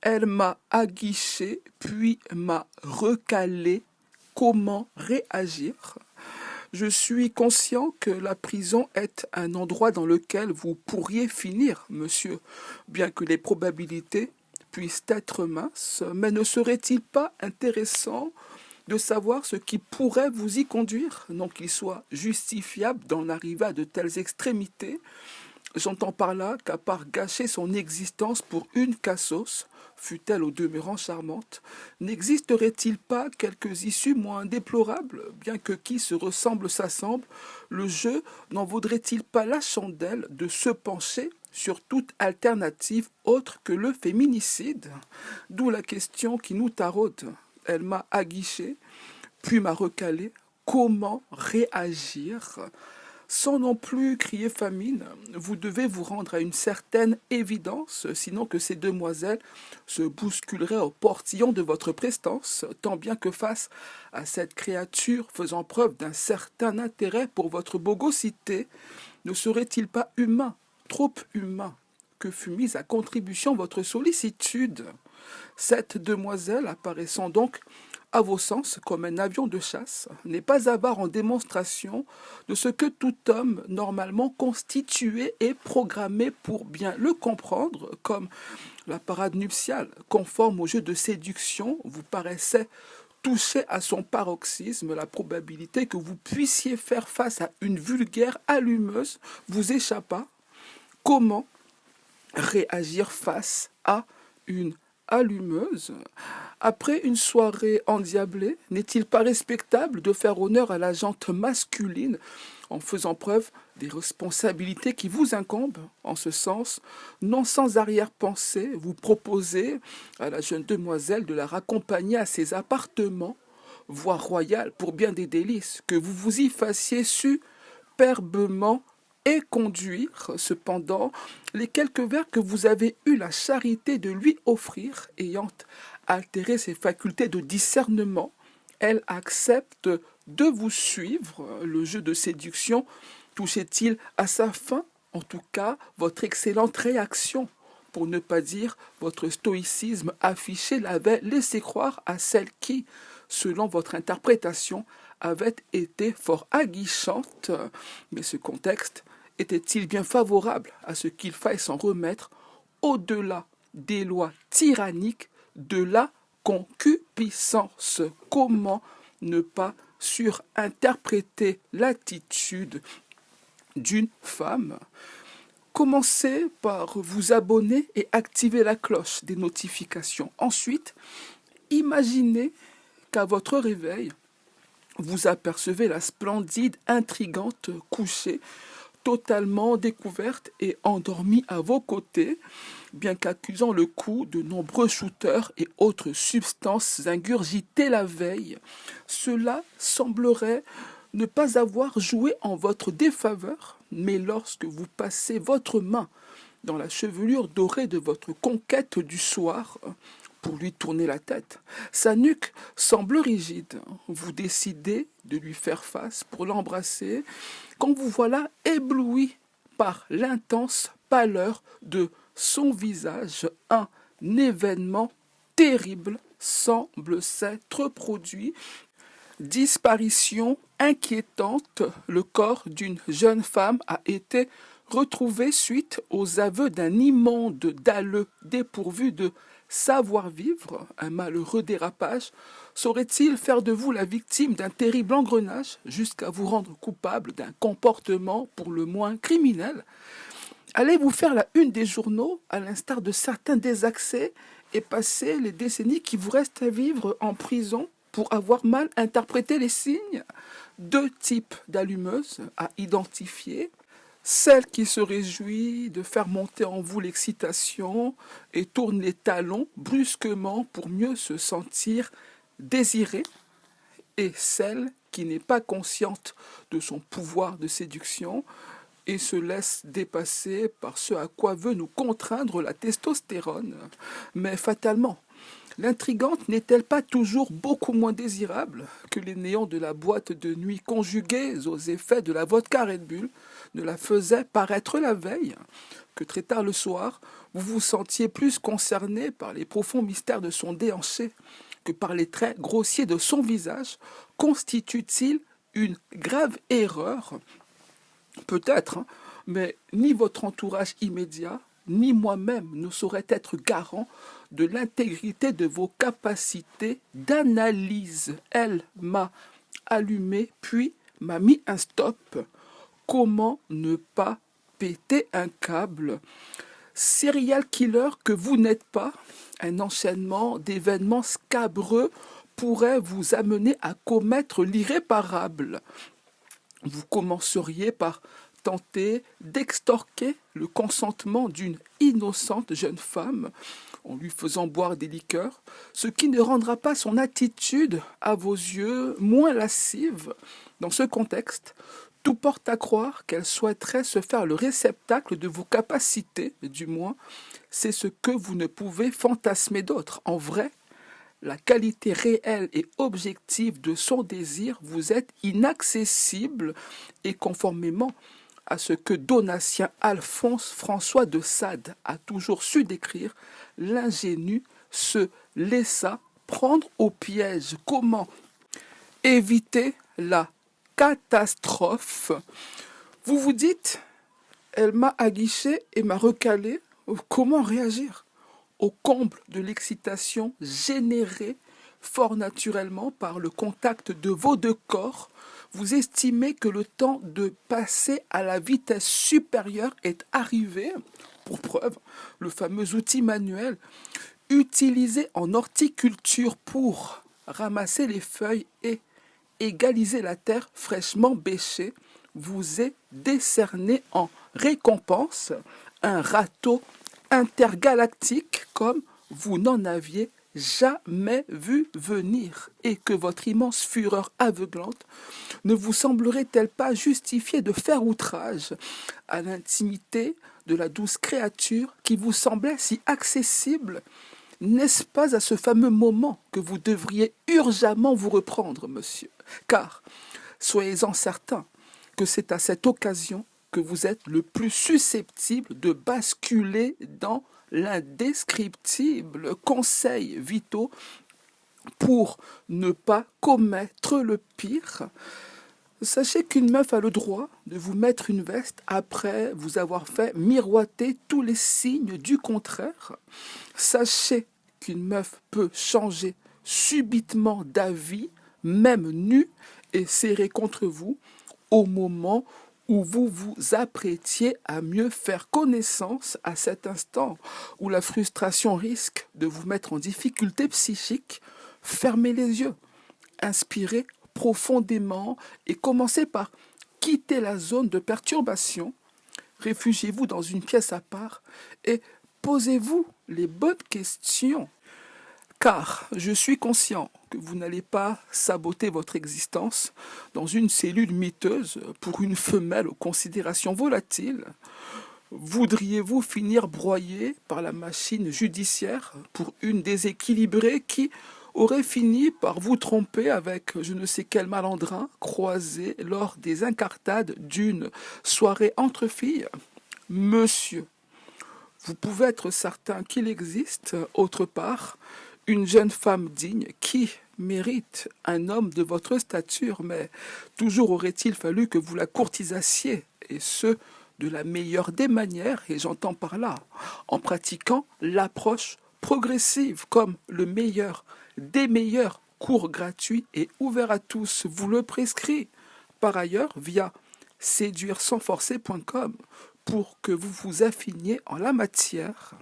Elle m'a aguiché, puis m'a recalé. Comment réagir? Je suis conscient que la prison est un endroit dans lequel vous pourriez finir, monsieur, bien que les probabilités puissent être minces, mais ne serait-il pas intéressant de savoir ce qui pourrait vous y conduire, non qu'il soit justifiable d'en arriver à de telles extrémités? J'entends par là qu'à part gâcher son existence pour une cassos, fût-elle au demeurant charmante, n'existerait-il pas quelques issues moins déplorables, bien que qui se ressemble s'assemble, le jeu n'en vaudrait-il pas la chandelle de se pencher sur toute alternative autre que le féminicide? D'où la question qui nous taraude. Elle m'a aguiché, puis m'a recalé. Comment réagir? Sans non plus crier famine, vous devez vous rendre à une certaine évidence, sinon que ces demoiselles se bousculeraient au portillon de votre prestance, tant bien que face à cette créature faisant preuve d'un certain intérêt pour votre bogosité, ne serait-il pas humain, trop humain, que fût mise à contribution votre sollicitude? Cette demoiselle, apparaissant donc à vos sens comme un avion de chasse, n'est pas avare en démonstration de ce que tout homme normalement constitué est programmé pour bien le comprendre, comme la parade nuptiale, conforme au jeu de séduction, vous paraissait toucher à son paroxysme, la probabilité que vous puissiez faire face à une vulgaire allumeuse vous échappa. Comment réagir face à une allumeuse? Après une soirée endiablée, n'est-il pas respectable de faire honneur à la jante masculine en faisant preuve des responsabilités qui vous incombent? En ce sens, non sans arrière-pensée, vous proposez à la jeune demoiselle de la raccompagner à ses appartements, voire royales pour bien des délices, que vous vous y fassiez superbement et conduire, cependant, les quelques vers que vous avez eu la charité de lui offrir, ayant altéré ses facultés de discernement, elle accepte de vous suivre. Le jeu de séduction touchait-il à sa fin? En tout cas, votre excellente réaction, pour ne pas dire votre stoïcisme affiché, l'avait laissé croire à celle qui, selon votre interprétation, avait été fort aguichante. Mais ce contexte était-il bien favorable à ce qu'il faille s'en remettre au-delà des lois tyranniques de la concupiscence? Comment ne pas surinterpréter l'attitude d'une femme? Commencez par vous abonner et activer la cloche des notifications. Ensuite, imaginez qu'à votre réveil, vous apercevez la splendide, intrigante couchée, totalement découverte et endormie à vos côtés, bien qu'accusant le coup de nombreux shooters et autres substances ingurgitées la veille. Cela semblerait ne pas avoir joué en votre défaveur, mais lorsque vous passez votre main dans la chevelure dorée de votre conquête du soir, pour lui tourner la tête, sa nuque semble rigide. Vous décidez de lui faire face pour l'embrasser, quand vous voilà ébloui par l'intense pâleur de son visage. Un événement terrible semble s'être produit. Disparition inquiétante, le corps d'une jeune femme a été retrouvé suite aux aveux d'un immonde dalleux dépourvu de savoir-vivre. Un malheureux dérapage saurait-il faire de vous la victime d'un terrible engrenage jusqu'à vous rendre coupable d'un comportement pour le moins criminel? Allez-vous faire la une des journaux, à l'instar de certains désaxés, et passer les décennies qui vous restent à vivre en prison pour avoir mal interprété les signes? Deux types d'allumeuses à identifier. Celle qui se réjouit de faire monter en vous l'excitation et tourne les talons brusquement pour mieux se sentir désirée, et celle qui n'est pas consciente de son pouvoir de séduction et se laisse dépasser par ce à quoi veut nous contraindre la testostérone. Mais fatalement, l'intrigante n'est-elle pas toujours beaucoup moins désirable que les néons de la boîte de nuit conjugués aux effets de la vodka Red Bull ne la faisaient paraître la veille, que très tard le soir, vous vous sentiez plus concerné par les profonds mystères de son déhanché que par les traits grossiers de son visage, constitue-t-il une grave erreur? Peut-être, hein, mais ni votre entourage immédiat, ni moi-même ne saurait être garant de l'intégrité de vos capacités d'analyse. Elle m'a allumé, puis m'a mis un stop. Comment ne pas péter un câble? Serial killer que vous n'êtes pas, un enchaînement d'événements scabreux pourrait vous amener à commettre l'irréparable. Vous commenceriez par tenter d'extorquer le consentement d'une innocente jeune femme en lui faisant boire des liqueurs, ce qui ne rendra pas son attitude à vos yeux moins lascive. Dans ce contexte, tout porte à croire qu'elle souhaiterait se faire le réceptacle de vos capacités, du moins, c'est ce que vous ne pouvez fantasmer d'autre. En vrai, la qualité réelle et objective de son désir vous est inaccessible et conformément à ce que Donatien Alphonse François de Sade a toujours su décrire, l'ingénu se laissa prendre au piège. Comment éviter la catastrophe? Vous vous dites, elle m'a aguiché et m'a recalé. Comment réagir? Au comble de l'excitation générée fort naturellement par le contact de vos deux corps, vous estimez que le temps de passer à la vitesse supérieure est arrivé. Pour preuve, le fameux outil manuel utilisé en horticulture pour ramasser les feuilles et égaliser la terre fraîchement bêchée vous est décerné en récompense un râteau intergalactique comme vous n'en aviez jamais vu venir et que votre immense fureur aveuglante ne vous semblerait-elle pas justifier de faire outrage à l'intimité de la douce créature qui vous semblait si accessible? N'est-ce pas à ce fameux moment que vous devriez urgemment vous reprendre, monsieur? Car, soyez-en certain que c'est à cette occasion que vous êtes le plus susceptible de basculer dans l'indescriptible. Conseils vitaux pour ne pas commettre le pire. Sachez qu'une meuf a le droit de vous mettre une veste après vous avoir fait miroiter tous les signes du contraire. Sachez qu'une meuf peut changer subitement d'avis, même nue, et serrer contre vous au moment où vous vous apprêtiez à mieux faire connaissance à cet instant où la frustration risque de vous mettre en difficulté psychique. Fermez les yeux, inspirez profondément et commencez par quitter la zone de perturbation. Réfugiez-vous dans une pièce à part et posez-vous les bonnes questions. Car je suis conscient que vous n'allez pas saboter votre existence dans une cellule miteuse pour une femelle aux considérations volatiles. Voudriez-vous finir broyé par la machine judiciaire pour une déséquilibrée qui aurait fini par vous tromper avec je ne sais quel malandrin croisé lors des incartades d'une soirée entre filles? Monsieur, vous pouvez être certain qu'il existe, autre part, une jeune femme digne qui mérite un homme de votre stature, mais toujours aurait-il fallu que vous la courtisassiez, et ce, de la meilleure des manières, et j'entends par là, en pratiquant l'approche progressive comme le meilleur des meilleurs cours gratuits et ouverts à tous, vous le prescrit. Par ailleurs, via séduiresansforcer.com pour que vous vous affiniez en la matière.